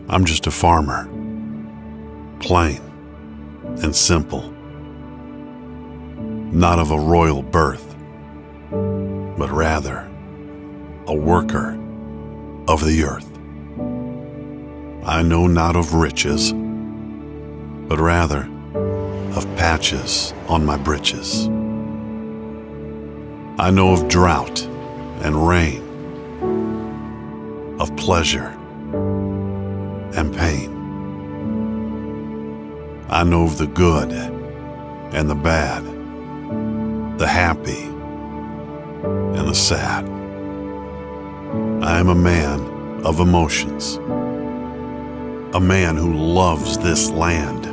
I'm just a farmer, plain and simple, not of a royal birth, but rather a worker of the earth. I know not of riches, but rather of patches on my breeches. I know of drought and rain, of pleasure and pain. I know of the good and the bad, the happy and the sad. I am a man of emotions, a man who loves this land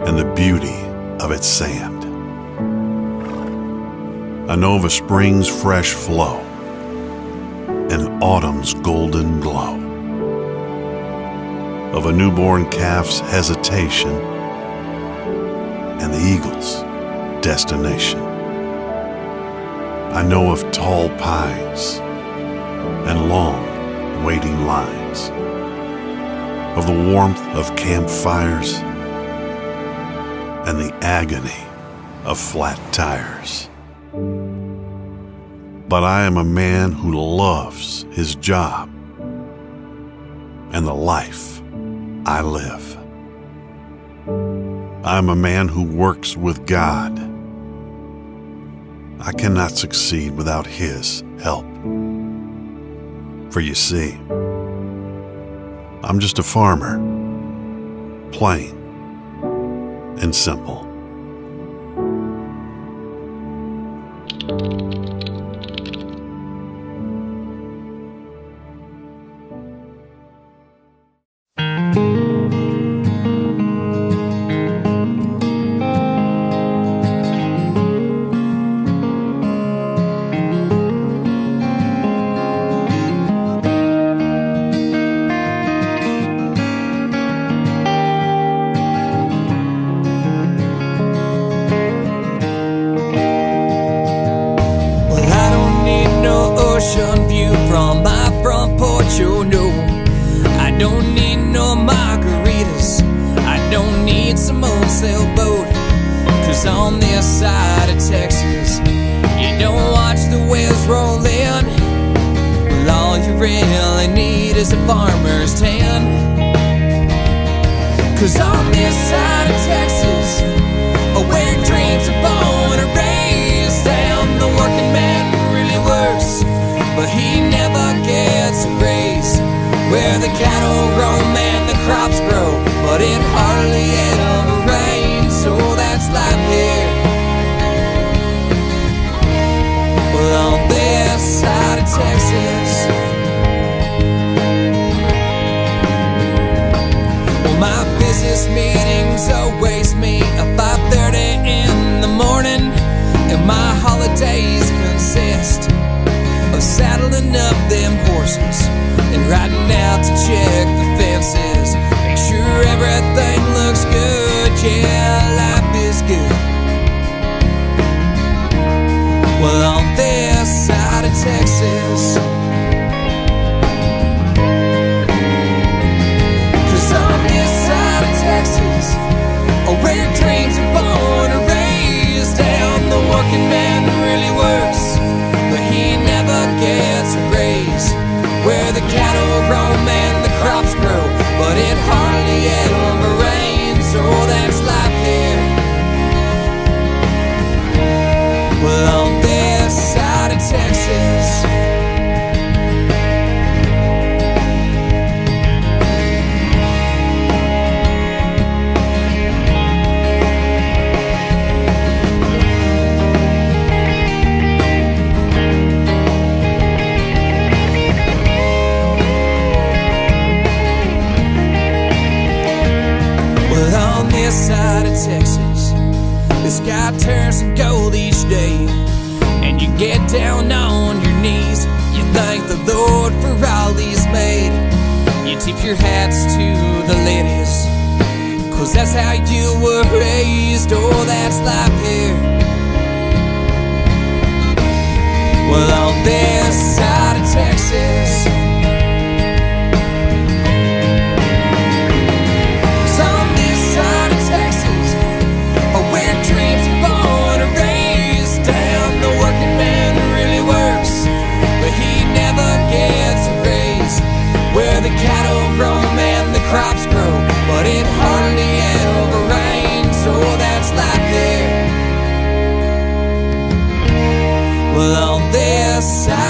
and the beauty of its sand. I know of a spring's fresh flow and autumn's golden glow, of a newborn calf's hesitation and the eagle's destination. I know of tall pines and long waiting lines, of the warmth of campfires and the agony of flat tires. But I am a man who loves his job and the life I live. I am a man who works with God. I cannot succeed without His help. For you see, I'm just a farmer, plain and simple. View from my front porch, oh no. I don't need no margaritas, I don't need some old sailboat. Cause on this side of Texas, you don't watch the waves roll in. Well, all you really need is a farmer's tan. Cause on this side of Texas, where dreams are born and raised down, the working man really works, but he never gets a raise. Where the cattle roam and the crops grow, but it hardly ever rains. So that's life here. Well, on this side of Texas, well, my business meetings always meet at 5:30 in the morning, and my holidays consist of saddling up them horses and riding out to check the fences, make sure everything looks good. Yeah, life is good. Well, on this side of Texas, cause on this side of Texas, where dreams are born and raised down, the working man really works, but he never gets a raise. Where the cattle roam and the crops grow, but it hardly ever rains. So that's life here. Well, on this side of Texas, side of Texas, the sky turns to gold each day, and you get down on your knees. You thank the Lord for all He's made. You tip your hats to the ladies, cause that's how you were raised. Oh, that's life here. Well, on this side of Texas, cattle roam and the crops grow, but it hardly ever rains, so that's life there. Well, on this side